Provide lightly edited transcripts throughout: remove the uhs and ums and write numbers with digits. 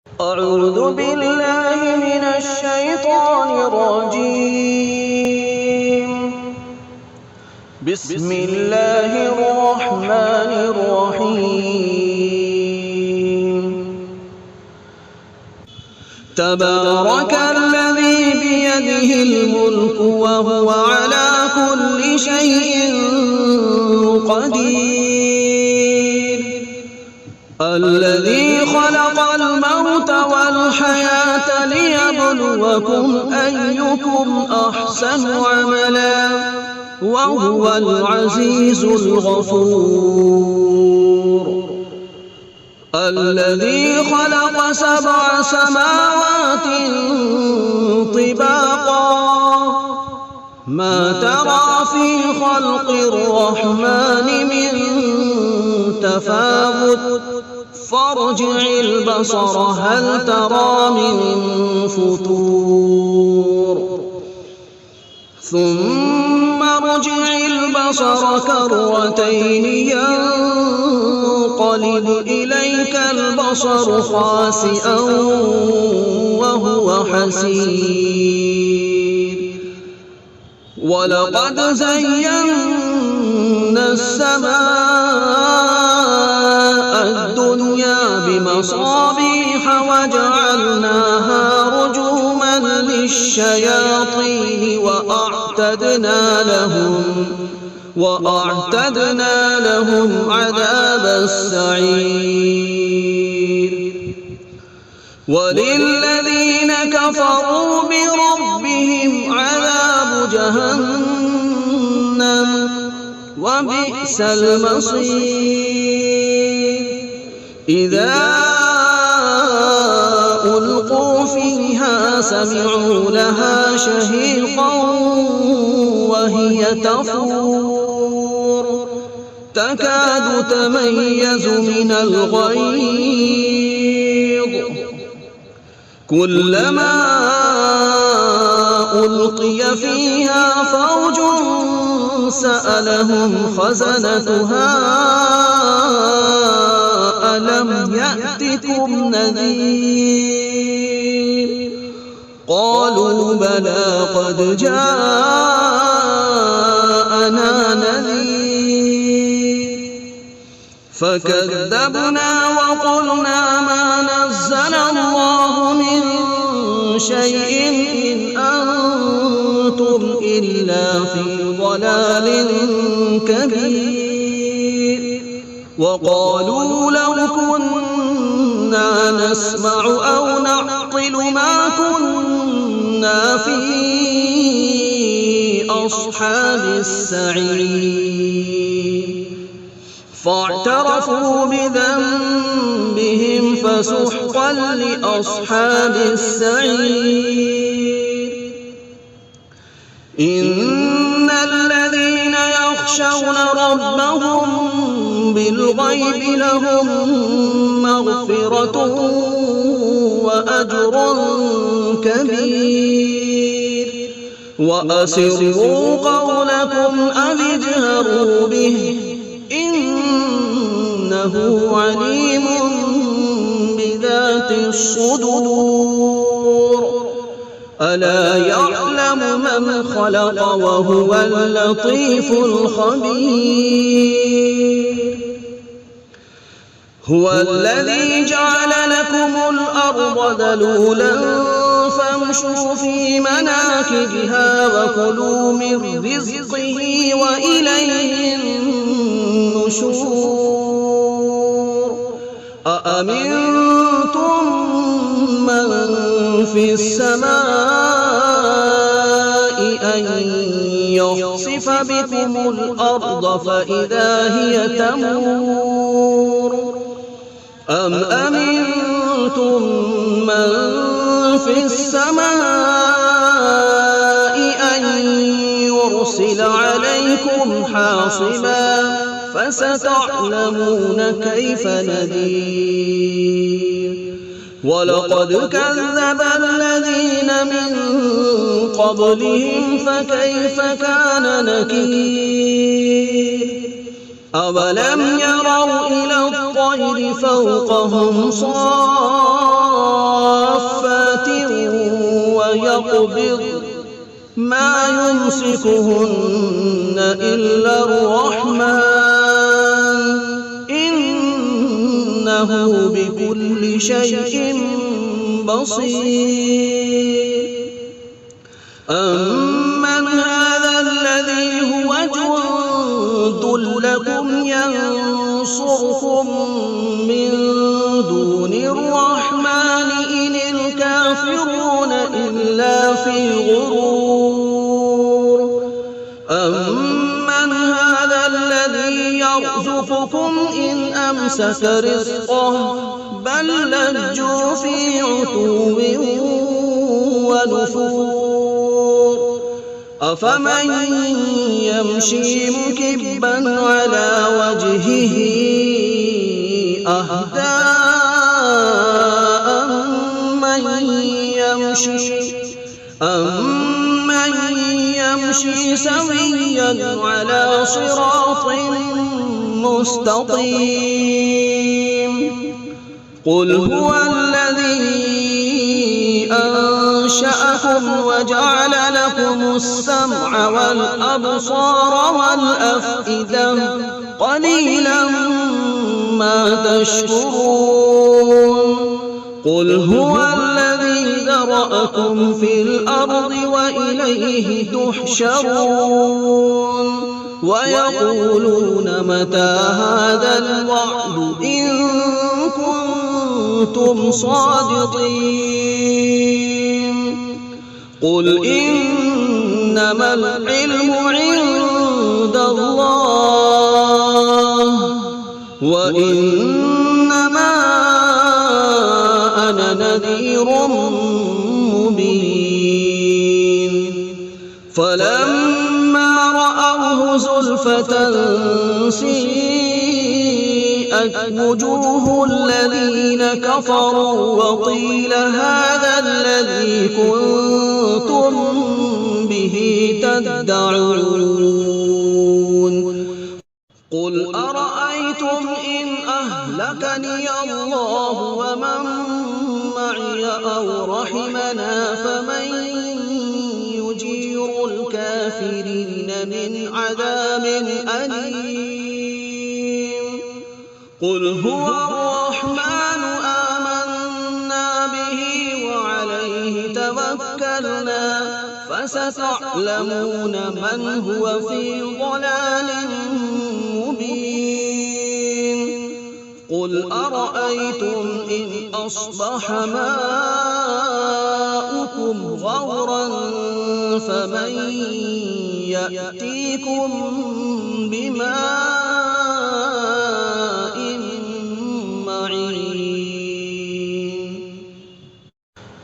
أعوذ بالله من الشيطان الرجيم. بسم الله الرحمن الرحيم. تبارك الذي بيده الملك وهو على كل شيء قدير. الذي خلق الموت والحياة ليبلوكم أيكم أحسن عملا وهو العزيز الغفور. الذي خلق 7 سماوات طباقا ما ترى في خلق الرحمن من تفاوت فارجع البصر هل ترى من فطور ثم ارجع البصر كرتين ينقلب إليك البصر خاسئا وهو حسير. ولقد زينا السماء الدنيا بمصابيح وجعلناها رجوما للشياطين وأعتدنا لهم عذاب السعير. وللذين كفروا بربهم عذاب جهنم وبئس المصير. إذا ألقوا فيها سمعوا لها شهيقا وهي تفور تكاد تميز من الغيظ كلما ألقي فيها فوج سألهم خزنتها ألم يأتكم نذير قالوا بلى قد جاءنا نذير فكذبنا وقلنا ما نزل الله من شيء إن أنتم إلا في ضلال كبير. وقالوا لو كنا نسمع أو نعقل ما كنا في أصحاب السعير. فاعترفوا بذنبهم فسحقا لأصحاب السعير. إن الذين يخشون ربهم بالغيب لهم مغفرة وأجر كبير. وأسروا قولكم أو اجهروا به إنه عليم بذات الصدور. ألا يعلم من خلق وهو اللطيف الخبير. هو الذي جعل لكم الأرض ذلولا فامشوا في مناكبها وكلوا من رزقه وإليه النشور. أأمنتم من في السماء أن يخسف بكم الأرض فإذا هي تمور أم أمنتم من في السماء أن يرسل عليكم حاصبا فستعلمون كيف نذير. ولقد كذب الذين من قبلهم فكيف كان نكير. أولم يروا إلى الطير فوقهم صافات يقبض ما يمسكهن إلا الرحمن إنه بكل شيء بصير. أمن هذا الذي هو جند لكم ينصركم من دون الرحمن إن الكافرون إلا في غرور. أمن هذا الذي يرزقكم إن أمسك رزقه بل لجوا في عتو ونفور. أفمن يمشي مكبا على وجهه أهدى أمن يمشي سويا على صراط مستقيم. قل هو الذي أنشأكم وجعل لكم السمع والأبصار والأفئدة قليلا ما تشكرون. قل هو الذي ذرأكم في الأرض وإليه تحشرون. ويقولون متى هذا الوعد إن كنتم صادقين. قل إنما العلم عند الله وإنما أنا نذير مبين. فلما رأوه زلفة سيئت وجوه الذين كفروا وقيل هذا الذي كنتم به تدعون. قل أرأيتم إن أهلكني الله ومن معي أو رحمنا فمن يجير الكافرين من عذاب أليم. قل هو الرحمن آمنا به وعليه توكلنا فستعلمون من هو في ضلال مبين. قل أرأيتم إن أصبح ماؤكم غورا فمن يأتيكم بماء معين.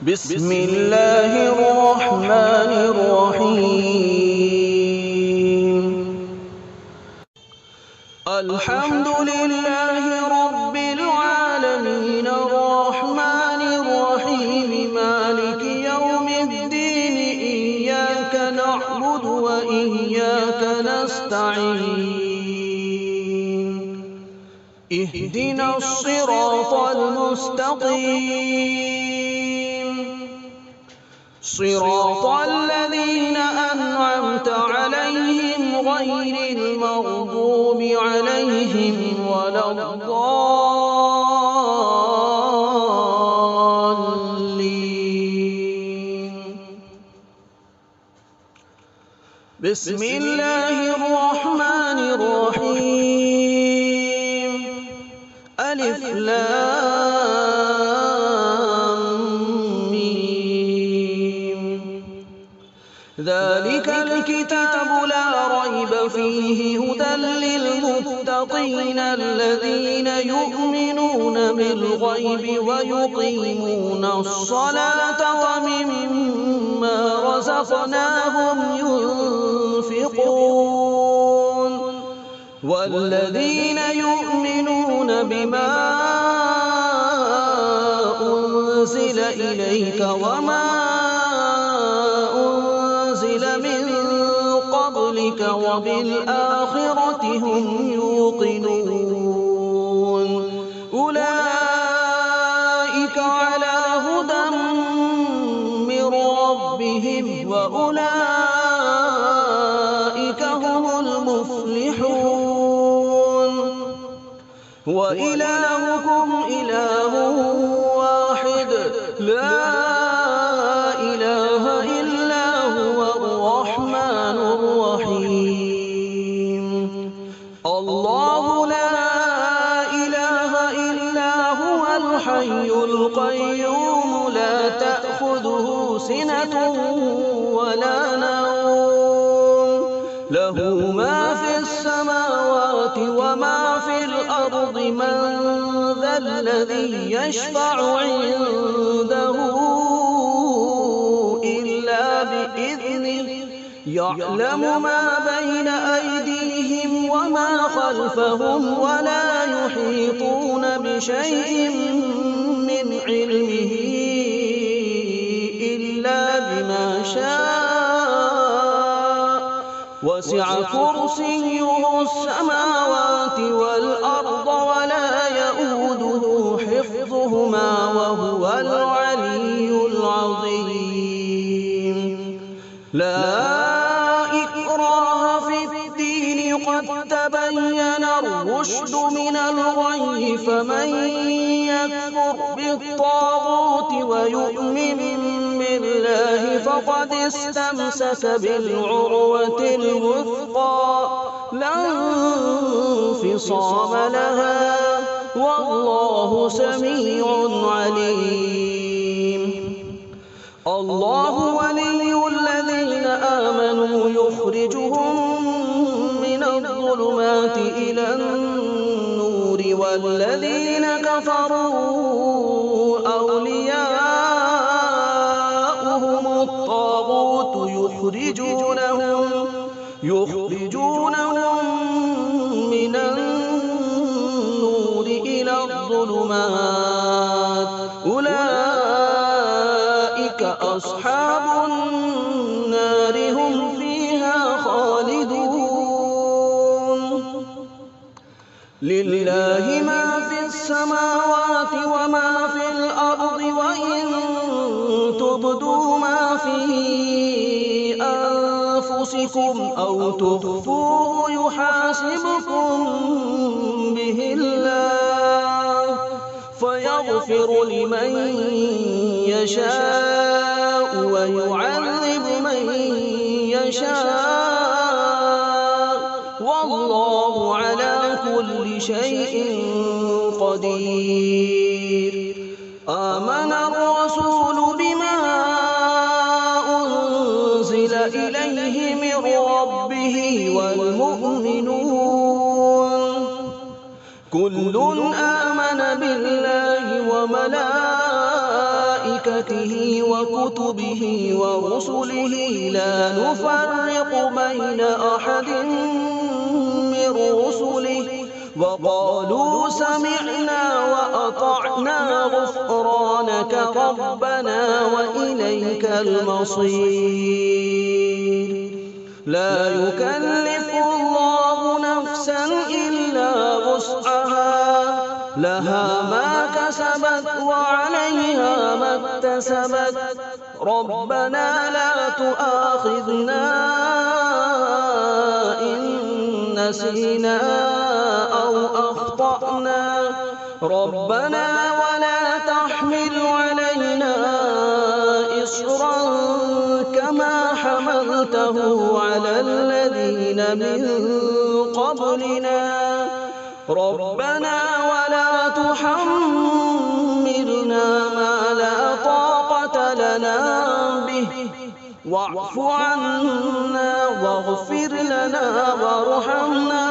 بسم الله الرحمن الرحيم. الحمد لله رب العالمين الرحمن الرحيم مالك يوم الدين إياك نعبد وإياك نستعين. اهدنا الصراط المستقيم صراط الذين أنعمت عليهم غير المغضوب عليهم ولا الضالين. بسم الله الرحمن الرحيم. ألف لام ميم. ذلك الكتاب لا ريب فيه هدى للمتقين الذين يؤمنون بالغيب ويقيمون الصلاة ومما رزقناهم ينفقون. والذين يؤمنون بما أنزل إليك وما أنزل من قبلك وبالآخرة هم يوقنون. أولئك على هدى من ربهم وأولئك هم المفلحون وإلهكم إله واحد لا إله إلا هو الرحمن الرحيم الله لا إله إلا هو الحي القيوم لا تأخذه سنة ولا نوم له ما في السماوات وما في الأرض من ذا الذي يشفع عنده إلا بإذنه يعلم ما بين أيديهم وما خلفهم ولا يحيطون بشيء من علمه إلا بما شاء وسع كرسيه السماوات والأرض ولا يئوده حفظهما وهو العلي العظيم لا إكراه في الدين قد تبين الرشد من الغي فمن يكفر بالطاغوت ويؤمن بالله فقد استمسك بالعروة الوثقى لا انفصام لها والله سميع عليم الله ولي الذين آمنوا يخرجهم من الظلمات إلى النور والذين كفروا أولياؤهم الطاغوت يخرجونهم من النور إلى الظلمات أولئك أصحاب النار هم فيها خالدون لله ما في السماوات وما في الأرض وإن تبدوا ما في أنفسكم أو تخفوه يحاسبكم به الله فيغفر لمن يشاء ويعذب من يشاء والله على كل شيء قدير آمن الرسول بما أنزل إليه من ربه والمؤمنون كل آمن بالله وملائكته وكتبه ورسله لا نفرق بين أحد من رسله وقالوا سمعنا وأطعنا غفرانك ربنا وإليك المصير لا يكلف الله نفسا إلا وسعها لها ما كسبت وعليها ما اكتسبت ربنا لا تؤاخذنا إن نسينا أو أخطأنا ربنا ولا تحمل علينا إصرا كما حملته على الذين من قبلنا ربنا ولا تحملنا ما لا طاقة لنا به واعف عنا واغفر لنا وارحمنا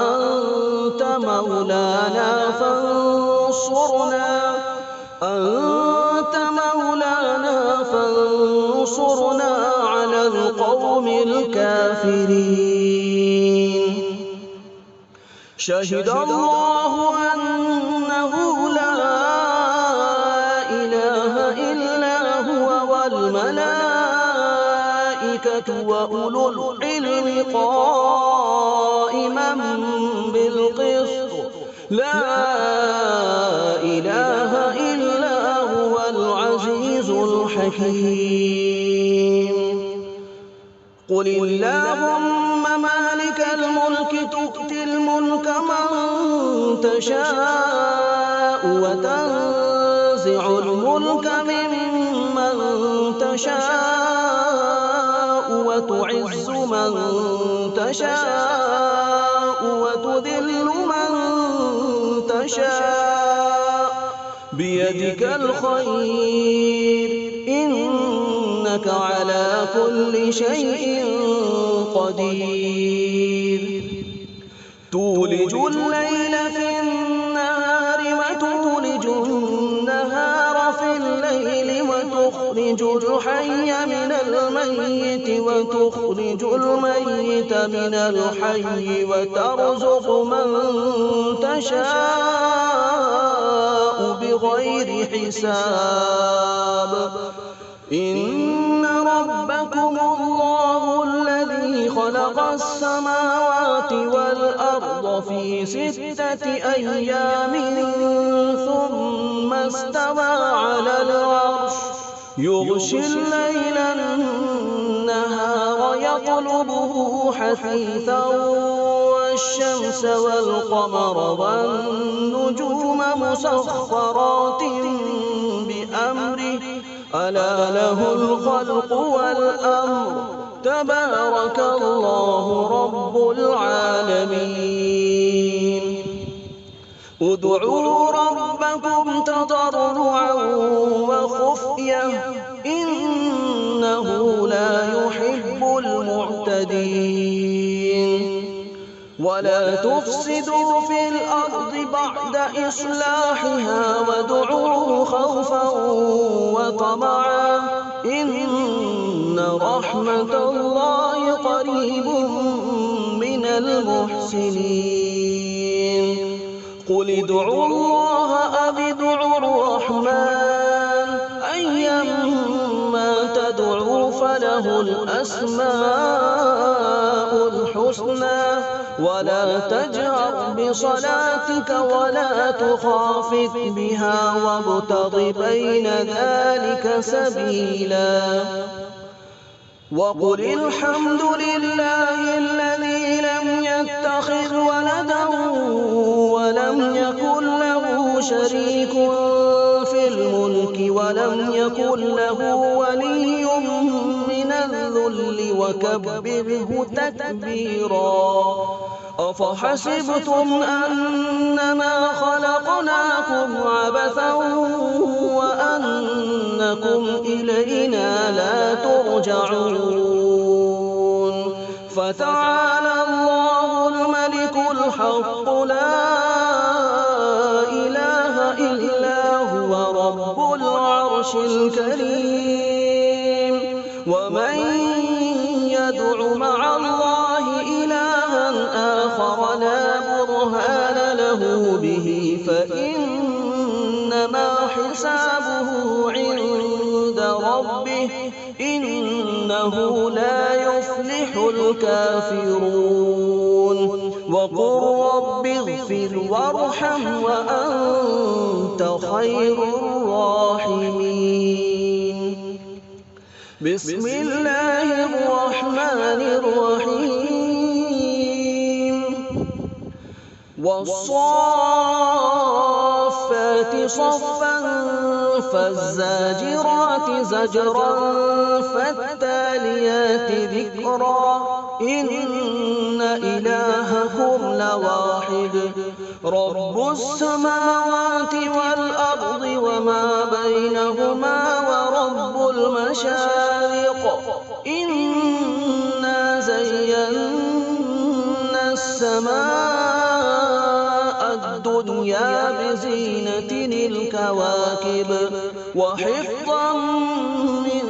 أنت مولانا فانصرنا على القوم الكافرين شهد الله أنه لا إله إلا هو والملائكة وأولو العلم قائما بالقسط لا إله إلا هو العزيز الحكيم حكيم قل اللهم مالك الملك تؤتي الملك من تشاء وتنزع الملك ممن تشاء وتعز من تشاء وتذل من تشاء بيدك الخير إنك على كل شيء قدير تولج الليل في النهار وتولج النهار في الليل وتخرج الحي من الميت وتخرج الميت من الحي وترزق من تشاء بغير حساب إن ربكم الله الذي خلق السماوات والأرض في 6 أيام ثم استوى على العرش يغشي الليل النهار يطلبه حثيثا والشمس والقمر والنجوم مسخرات بأمره ألا له الخلق والأمر تبارك الله رب العالمين ادعوا ربكم تضرعا وخفية إنه لا يحب المعتدين ولا تفسدوا في الأرض بعد إصلاحها وادعوه خوفا وطمعا إن رحمة الله قريب من المحسنين قل ادعوا الله أو ادعوا الرحمن أيما تدعوا فله الأسماء الحسنى ولا تجهر بصلاتك ولا تخافت بها وابتغ بين ذلك سبيلا وقل الحمد لله الذي لم يتخذ ولدا ولم يكن له شريك في الملك ولم يكن له ولي من الذل وكبره تكبيرا أفحسبتم أنما خلقناكم عبثا وأنكم إلينا لا ترجعون فتعالى الله الملك الحق لا إله إلا هو رب العرش الكريم ومن يدع مع الله إلها آخر لا برهان له به فإنما حسابه عند ربه إنه لا يفلح الكافرون وقل رب اغفر وارحم وأنت خير الراحمين بسم الله الرحمن الرحيم والصافات صفا فالزاجرات زجرا فالتاليات ذكرا إن إلهكم لواحد رب السماوات والأرض وما بينهما ورب المشارق إنا زينا السماء الدنيا بزينة الكواكب وحفظا من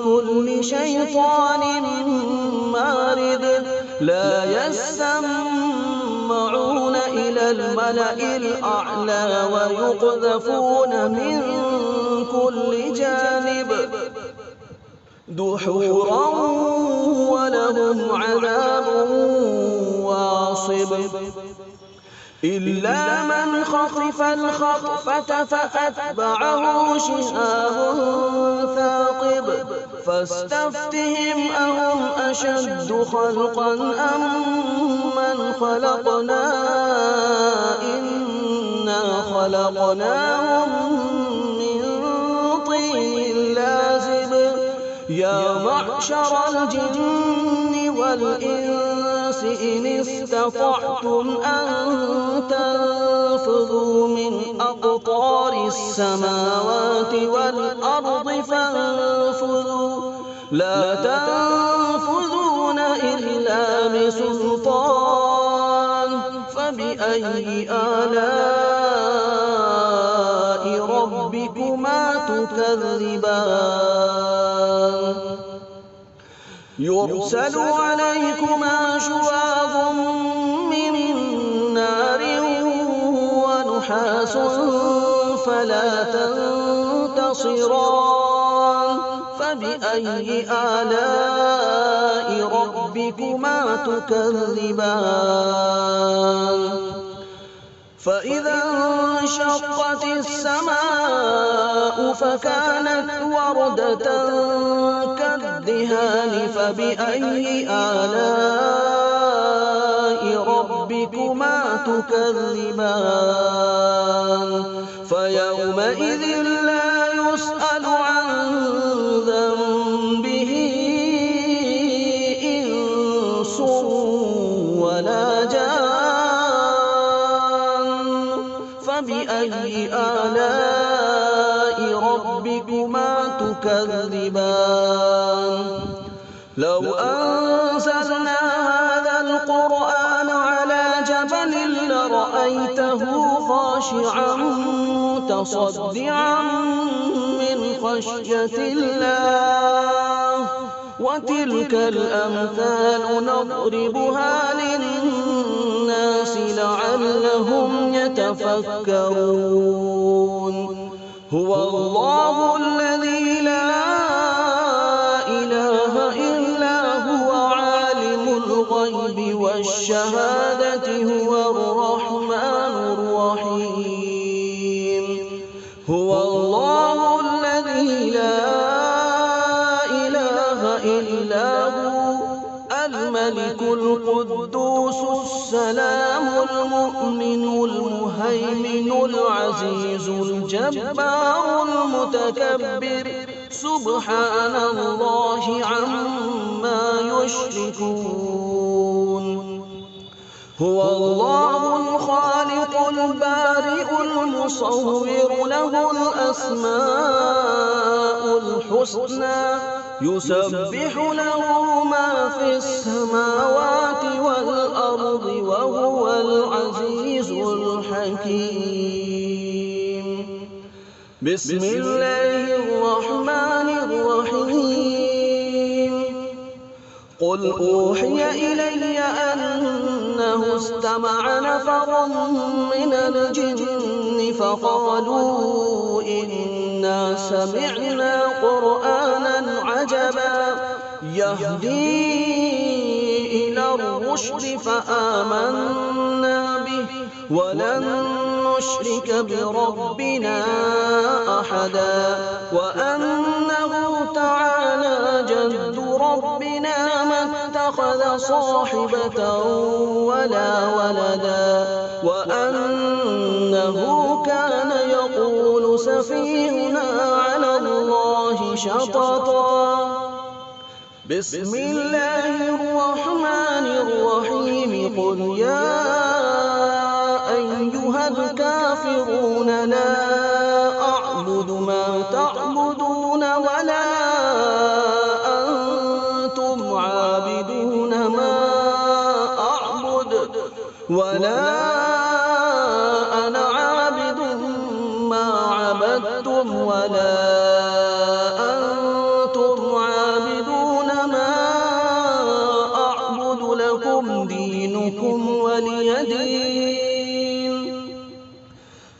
كل شيطان مارد لا يسمعون إلى الملأ الأعلى ويقذفون من كل جانب دحورا ولهم عذاب واصب إلا من خطف الخطفة فأتبعه شهاب ثاقب فاستفتهم أهم أشد خلقا أم من خلقنا إنا خلقناهم من طين لازب يا معشر الجن والإنس إن استطعتم أن تنفذوا من أقطار السماوات والأرض فانفذوا لا تنفذون إلا بسلطان فبأي آلاء ربكما تكذبان يرسل عليكما شواظ من نار ونحاس فلا تنتصران فبأي آلاء ربكما تكذبان فإذا انشقت السماء فكانت وردة كالدهان فبأي آلاء ربكما تكذبان فيومئذ لا يسأل عن ذنبه إنس ولا جان فبأي آلاء ربكما تكذبان لو أنزلنا هذا القرآن على جبل لرأيته خاشعا متصدعا من خشية الله وتلك الأمثال نضربها للناس لعلهم يتفكرون هو الله الذي لا إله إلا هو عالم الغيب والشهادة هو الرحمن الرحيم هو الله الذي لا إله إلا هو الملك القدوس السلام المؤمن المهيمن العزيز الجبار المتكبر سبحان الله عما يشركون هو الله الخالق البارئ المصور له الأسماء الحسنى يسبح له ما في السماوات والأرض وهو العزيز الحكيم بسم الله الرحمن الرحيم قل أوحي إلي أنه استمع نفر من الجن فقالوا إنا سمعنا قرآنا عجبا يهدي إلى الرشد فآمنا به ولن نشرك بربنا أحدا وأنه تعالى جد ربنا ما اتخذ صاحبة ولا ولدا وأنه كان يقول سفيهنا على الله شططا بسم الله الرحمن الرحيم قل يا أيها الكافرون لا أعبد ما تعبدون ولا أنتم عابدون ما أعبد ولا أنا عابد ما عبدتم ولا أنتم عابدون ما أعبد لكم دينكم ولي دين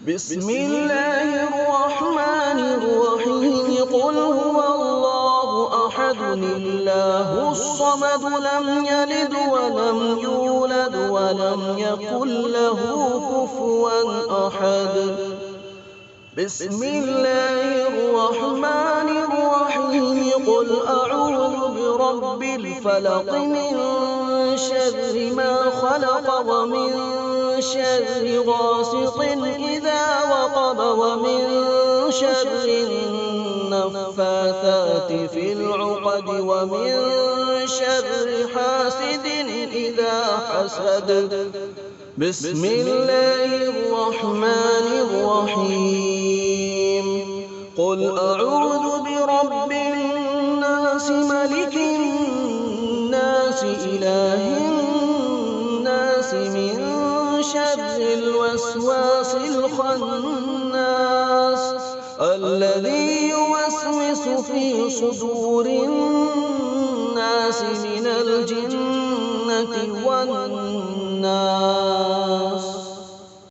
بسم الله الرحمن الرحيم قل هو الله أحد الله الصمد لم يلد ولم يولد ولم يكن له كفوا أحد بسم الله الرحمن الرحيم قل برب الفلق من شر ما خلق ومن شر غاسق إذا وقب ومن شر النفاثات في العقد ومن شر حاسد إذا حسد. بسم الله الرحمن الرحيم. قل أعوذ برب الناس ملك الناس إله الناس من شر الوسواس الخناس الذي يوسوس في صدور الناس من الجنة والناس.